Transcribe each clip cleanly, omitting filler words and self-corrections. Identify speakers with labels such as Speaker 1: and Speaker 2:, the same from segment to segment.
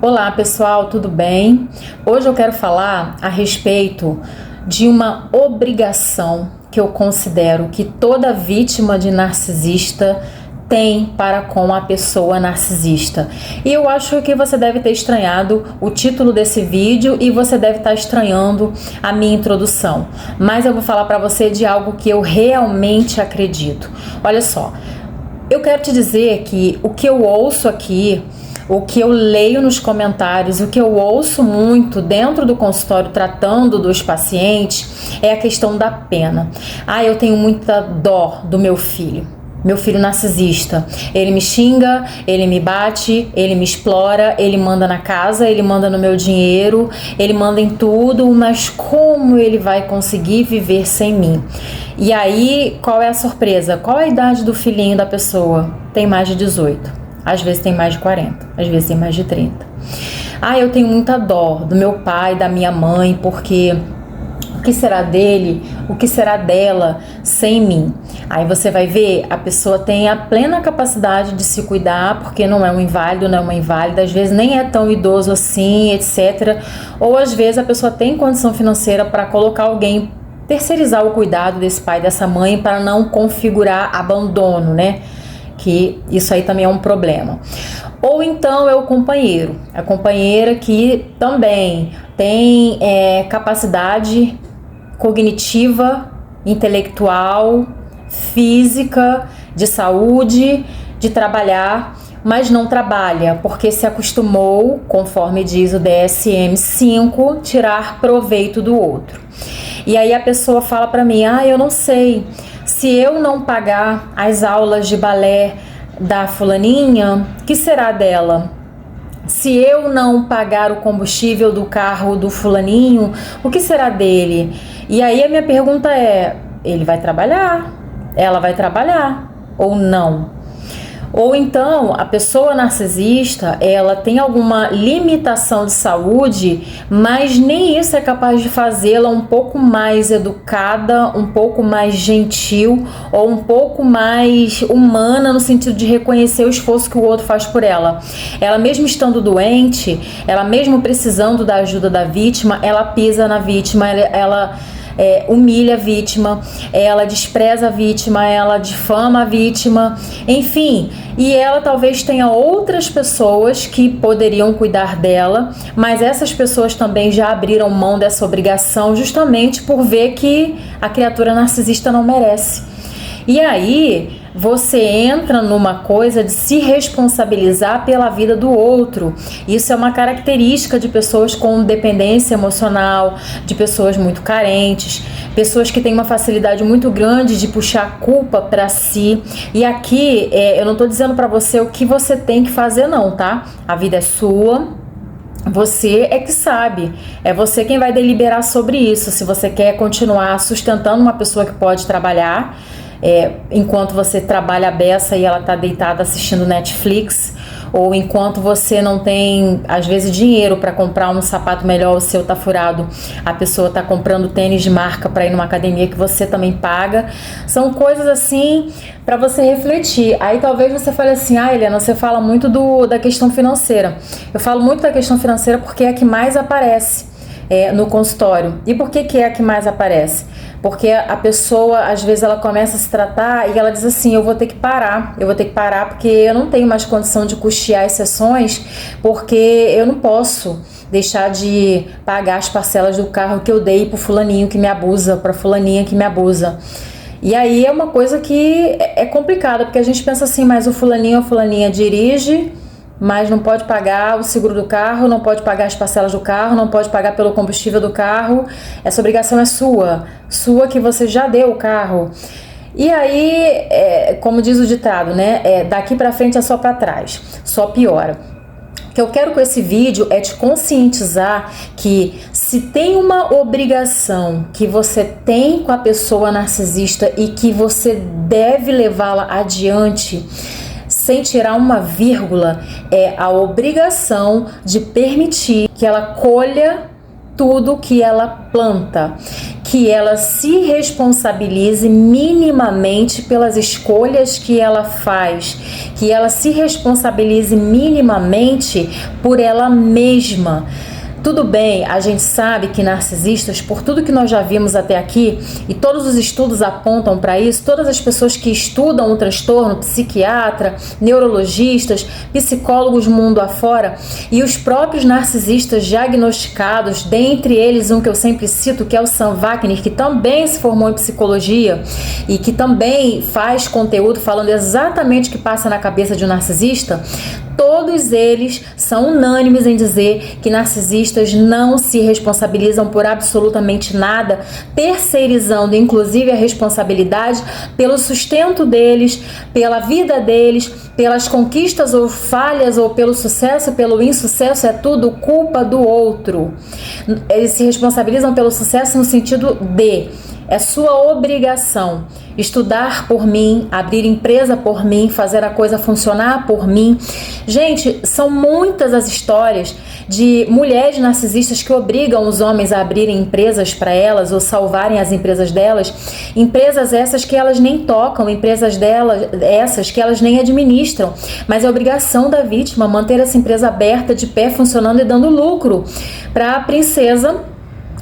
Speaker 1: Olá pessoal, tudo bem? Hoje eu quero falar a respeito de uma obrigação que eu considero que toda vítima de narcisista tem para com a pessoa narcisista. E eu acho que você deve ter estranhado o título desse vídeo e você deve estar estranhando a minha introdução. Mas eu vou falar para você de algo que eu realmente acredito. Olha só, eu quero te dizer que o que eu ouço aqui, o que eu leio nos comentários, o que eu ouço muito dentro do consultório tratando dos pacientes é a questão da pena. Eu tenho muita dó do meu filho narcisista. Ele me xinga, ele me bate, ele me explora, ele manda na casa, ele manda no meu dinheiro, ele manda em tudo, mas como ele vai conseguir viver sem mim? E aí, qual é a surpresa? Qual é a idade do filhinho da pessoa? Tem mais de 18. Às vezes tem mais de 40, às vezes tem mais de 30. Eu tenho muita dó do meu pai, da minha mãe, porque o que será dele, o que será dela sem mim? Aí você vai ver, a pessoa tem a plena capacidade de se cuidar, porque não é um inválido, não é uma inválida, às vezes nem é tão idoso assim, etc. Ou às vezes a pessoa tem condição financeira para colocar alguém, terceirizar o cuidado desse pai, dessa mãe, para não configurar abandono, né? Que isso aí também é um problema. Ou então é o companheiro, a companheira que também tem capacidade cognitiva, intelectual, física, de saúde, de trabalhar, mas não trabalha porque se acostumou, conforme diz o DSM-5, tirar proveito do outro. E aí a pessoa fala para mim, eu não sei, se eu não pagar as aulas de balé da fulaninha, o que será dela? Se eu não pagar o combustível do carro do fulaninho, o que será dele? E aí a minha pergunta é, ele vai trabalhar? Ela vai trabalhar ou não? Ou então, a pessoa narcisista, ela tem alguma limitação de saúde, mas nem isso é capaz de fazê-la um pouco mais educada, um pouco mais gentil ou um pouco mais humana no sentido de reconhecer o esforço que o outro faz por ela. Ela mesmo estando doente, ela mesmo precisando da ajuda da vítima, ela pisa na vítima, ela humilha a vítima, ela despreza a vítima, ela difama a vítima, enfim, e ela talvez tenha outras pessoas que poderiam cuidar dela, mas essas pessoas também já abriram mão dessa obrigação justamente por ver que a criatura narcisista não merece. E aí você entra numa coisa de se responsabilizar pela vida do outro. Isso é uma característica de pessoas com dependência emocional, de pessoas muito carentes, pessoas que têm uma facilidade muito grande de puxar a culpa para si. E aqui eu não estou dizendo para você o que você tem que fazer não, tá? A vida é sua. Você é que sabe, é você quem vai deliberar sobre isso. Se você quer continuar sustentando uma pessoa que pode trabalhar, enquanto você trabalha a beça e ela está deitada assistindo Netflix, ou enquanto você não tem, às vezes, dinheiro para comprar um sapato melhor, o seu tá furado, a pessoa tá comprando tênis de marca para ir numa academia que você também paga. São coisas assim para você refletir. Aí talvez você fale assim, Helena, você fala muito da questão financeira. Eu falo muito da questão financeira porque é a que mais aparece no consultório. E por que é a que mais aparece? Porque a pessoa, às vezes, ela começa a se tratar e ela diz assim, eu vou ter que parar porque eu não tenho mais condição de custear as sessões, porque eu não posso deixar de pagar as parcelas do carro que eu dei pro fulaninho que me abusa, pra fulaninha que me abusa. E aí é uma coisa que é complicada, porque a gente pensa assim, mas o fulaninho ou a fulaninha dirige, mas não pode pagar o seguro do carro, não pode pagar as parcelas do carro, não pode pagar pelo combustível do carro. Essa obrigação é sua que você já deu o carro. E aí, como diz o ditado, né? Daqui pra frente é só pra trás, só piora. O que eu quero com esse vídeo é te conscientizar que se tem uma obrigação que você tem com a pessoa narcisista e que você deve levá-la adiante, sem tirar uma vírgula, é a obrigação de permitir que ela colha tudo que ela planta, que ela se responsabilize minimamente pelas escolhas que ela faz, que ela se responsabilize minimamente por ela mesma. Tudo bem, a gente sabe que narcisistas, por tudo que nós já vimos até aqui, e todos os estudos apontam para isso, todas as pessoas que estudam o transtorno, psiquiatra, neurologistas, psicólogos mundo afora, e os próprios narcisistas diagnosticados, dentre eles um que eu sempre cito, que é o Sam Wagner, que também se formou em psicologia e que também faz conteúdo falando exatamente o que passa na cabeça de um narcisista. Todos eles são unânimes em dizer que narcisistas não se responsabilizam por absolutamente nada, terceirizando inclusive a responsabilidade pelo sustento deles, pela vida deles, pelas conquistas ou falhas, ou pelo sucesso, pelo insucesso. É tudo culpa do outro. Eles se responsabilizam pelo sucesso no sentido de: é sua obrigação estudar por mim, abrir empresa por mim, fazer a coisa funcionar por mim. Gente, são muitas as histórias de mulheres narcisistas que obrigam os homens a abrirem empresas para elas ou salvarem as empresas delas. Empresas essas que elas nem tocam, empresas delas, essas que elas nem administram. Mas é obrigação da vítima manter essa empresa aberta, de pé, funcionando e dando lucro para a princesa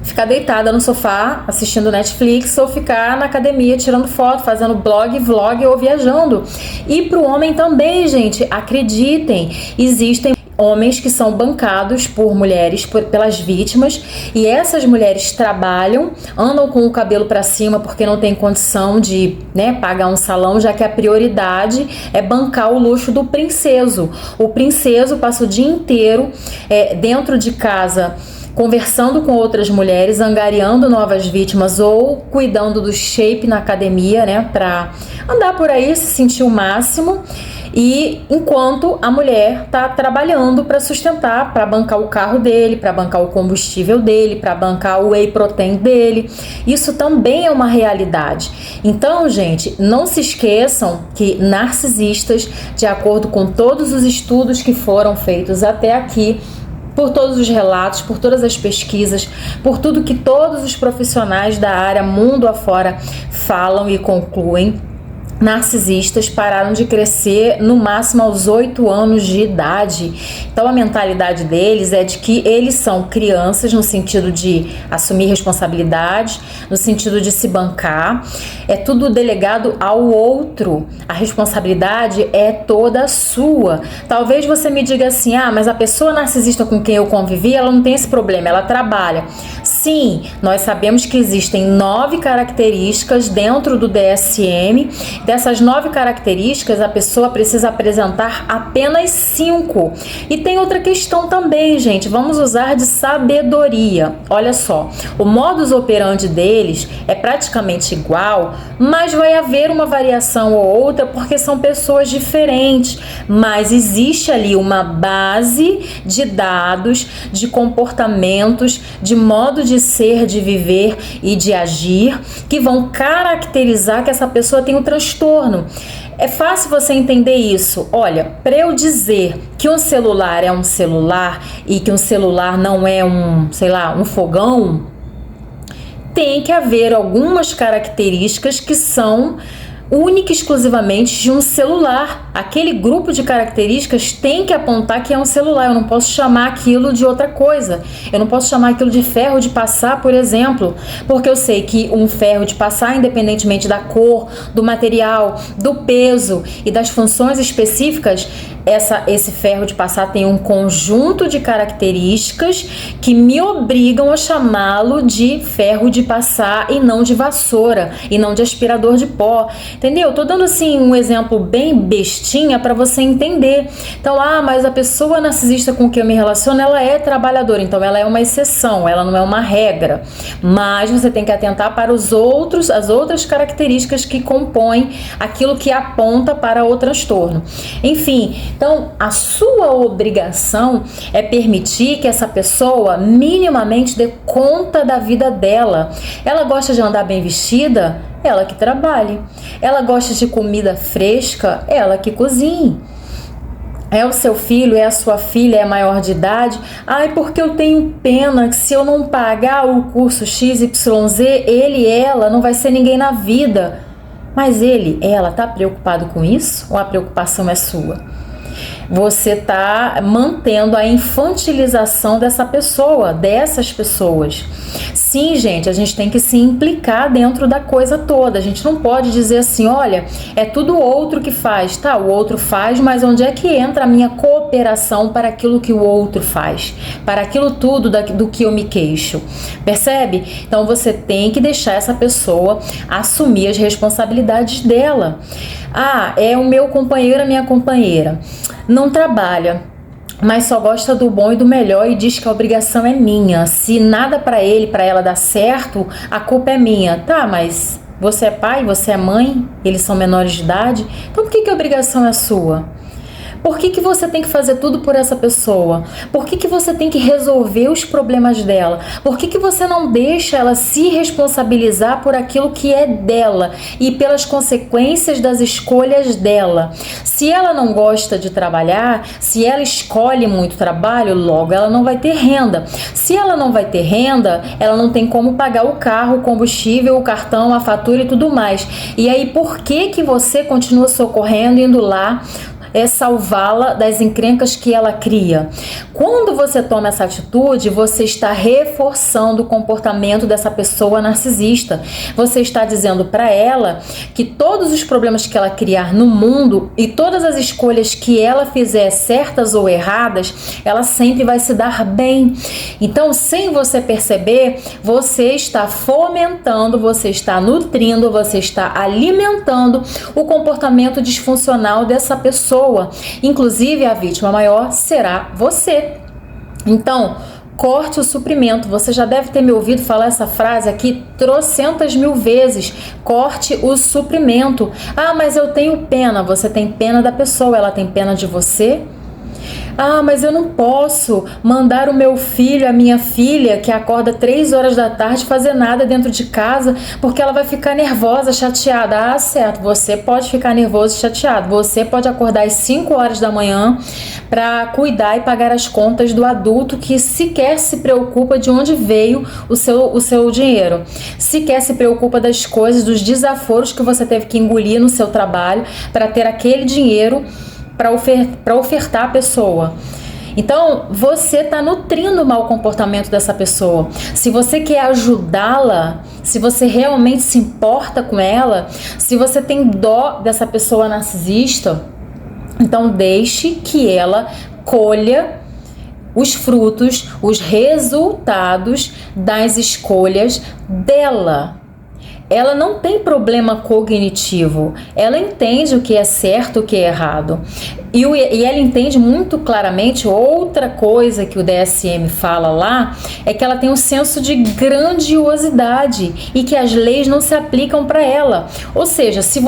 Speaker 1: ficar deitada no sofá assistindo Netflix, ou ficar na academia tirando foto, fazendo blog, vlog ou viajando. E pro homem também, gente, acreditem, existem homens que são bancados por mulheres, pelas vítimas, e essas mulheres trabalham, andam com o cabelo para cima porque não tem condição de, pagar um salão, já que a prioridade é bancar o luxo do princeso. O princeso passa o dia inteiro dentro de casa, conversando com outras mulheres, angariando novas vítimas ou cuidando do shape na academia, para andar por aí, se sentir o máximo. E enquanto a mulher tá trabalhando para sustentar, para bancar o carro dele, para bancar o combustível dele, para bancar o whey protein dele. Isso também é uma realidade. Então, gente, não se esqueçam que narcisistas, de acordo com todos os estudos que foram feitos até aqui, por todos os relatos, por todas as pesquisas, por tudo que todos os profissionais da área mundo afora falam e concluem, narcisistas pararam de crescer no máximo aos 8 anos de idade. Então a mentalidade deles é de que eles são crianças no sentido de assumir responsabilidade, no sentido de se bancar. É tudo delegado ao outro. A responsabilidade é toda sua. Talvez você me diga assim: mas a pessoa narcisista com quem eu convivi, ela não tem esse problema, ela trabalha. Sim, nós sabemos que existem 9 características dentro do DSM. Dessas 9 características, a pessoa precisa apresentar apenas 5. E tem outra questão também, gente. Vamos usar de sabedoria. Olha só, o modus operandi deles é praticamente igual, mas vai haver uma variação ou outra porque são pessoas diferentes. Mas existe ali uma base de dados, de comportamentos, de modo de ser, de viver e de agir, que vão caracterizar que essa pessoa tem um transtorno. É fácil você entender isso. Olha, para eu dizer que um celular é um celular e que um celular não é um fogão, tem que haver algumas características que são única e exclusivamente de um celular. Aquele grupo de características tem que apontar que é um celular. Eu não posso chamar aquilo de outra coisa. Eu não posso chamar aquilo de ferro de passar, por exemplo, porque eu sei que um ferro de passar, independentemente da cor, do material, do peso e das funções específicas, esse ferro de passar tem um conjunto de características que me obrigam a chamá-lo de ferro de passar e não de vassoura, e não de aspirador de pó. Entendeu? Tô dando assim um exemplo bem bestinha para você entender. Então, mas a pessoa narcisista com quem eu me relaciono, ela é trabalhadora, então ela é uma exceção, ela não é uma regra. Mas você tem que atentar para as outras características que compõem aquilo que aponta para o transtorno. Enfim, então a sua obrigação é permitir que essa pessoa minimamente dê conta da vida dela. Ela gosta de andar bem vestida? Ela que trabalhe. Ela gosta de comida fresca? Ela que cozinhe. É o seu filho, é a sua filha, é maior de idade. Ai, porque eu tenho pena que se eu não pagar o curso XYZ, ele, ela, não vai ser ninguém na vida. Mas ele, ela, tá preocupado com isso? Ou a preocupação é sua? Você está mantendo a infantilização dessa pessoa, dessas pessoas. Sim, gente, a gente tem que se implicar dentro da coisa toda. A gente não pode dizer assim, olha, é tudo o outro que faz. Tá, o outro faz, mas onde é que entra a minha cooperação para aquilo que o outro faz? Para aquilo tudo do que eu me queixo. Percebe? Então você tem que deixar essa pessoa assumir as responsabilidades dela. Ah, é o meu companheiro, a minha companheira. Não trabalha, mas só gosta do bom e do melhor e diz que a obrigação é minha. Se nada para ele, para ela dar certo, a culpa é minha. Tá, mas você é pai, você é mãe, eles são menores de idade, então por que a obrigação é sua? Por que você tem que fazer tudo por essa pessoa? Por que você tem que resolver os problemas dela? Por que você não deixa ela se responsabilizar por aquilo que é dela e pelas consequências das escolhas dela? Se ela não gosta de trabalhar, se ela escolhe muito trabalho, logo ela não vai ter renda. Se ela não vai ter renda, ela não tem como pagar o carro, o combustível, o cartão, a fatura e tudo mais. E aí, por que você continua socorrendo, indo lá, salvá-la das encrencas que ela cria? Quando você toma essa atitude, você está reforçando o comportamento dessa pessoa narcisista. Você está dizendo para ela que todos os problemas que ela criar no mundo e todas as escolhas que ela fizer, certas ou erradas, ela sempre vai se dar bem. Então, sem você perceber, você está fomentando, você está nutrindo, você está alimentando o comportamento disfuncional dessa pessoa. Inclusive, a vítima maior será você. Então, corte o suprimento. Você já deve ter me ouvido falar essa frase aqui trocentas mil vezes. Corte o suprimento. Ah, mas eu tenho pena. Você tem pena da pessoa, ela tem pena de você? Ah, mas eu não posso mandar o meu filho, a minha filha, que acorda 3 horas da tarde, fazer nada dentro de casa, porque ela vai ficar nervosa, chateada. Ah, certo, você pode ficar nervoso e chateado. Você pode acordar às 5 horas da manhã para cuidar e pagar as contas do adulto que sequer se preocupa de onde veio o seu dinheiro. Sequer se preocupa das coisas, dos desaforos que você teve que engolir no seu trabalho para ter aquele dinheiro para ofertar a pessoa. Então, você está nutrindo o mau comportamento dessa pessoa. Se você quer ajudá-la, se você realmente se importa com ela, se você tem dó dessa pessoa narcisista, então deixe que ela colha os frutos, os resultados das escolhas dela. Ela não tem problema cognitivo, ela entende o que é certo, o que é errado. E ela entende muito claramente outra coisa que o DSM fala lá, é que ela tem um senso de grandiosidade e que as leis não se aplicam para ela. Ou seja, se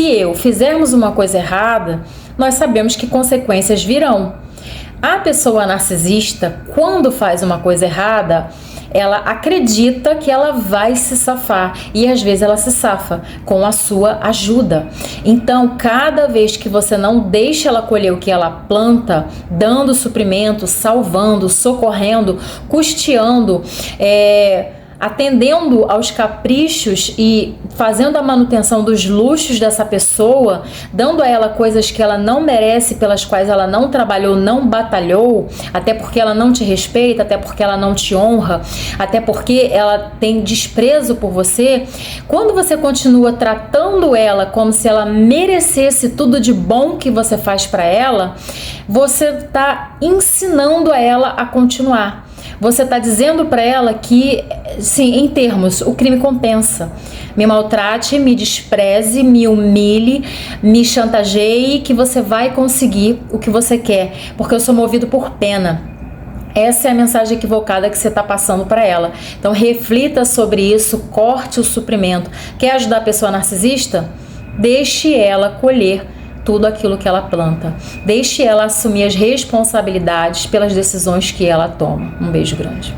Speaker 1: eu fizermos uma coisa errada, nós sabemos que consequências virão. A pessoa narcisista, quando faz uma coisa errada, ela acredita que ela vai se safar e às vezes ela se safa com a sua ajuda. Então, cada vez que você não deixa ela colher o que ela planta, dando suprimento, salvando, socorrendo, custeando, atendendo aos caprichos e fazendo a manutenção dos luxos dessa pessoa, dando a ela coisas que ela não merece, pelas quais ela não trabalhou, não batalhou, até porque ela não te respeita, até porque ela não te honra, até porque ela tem desprezo por você. Quando você continua tratando ela como se ela merecesse tudo de bom que você faz para ela, você está ensinando a ela a continuar. Você está dizendo para ela que, sim, em termos, o crime compensa. Me maltrate, me despreze, me humilhe, me chantageie, que você vai conseguir o que você quer, porque eu sou movido por pena. Essa é a mensagem equivocada que você está passando para ela. Então, reflita sobre isso, corte o suprimento. Quer ajudar a pessoa narcisista? Deixe ela colher tudo aquilo que ela planta. Deixe ela assumir as responsabilidades pelas decisões que ela toma. Um beijo grande.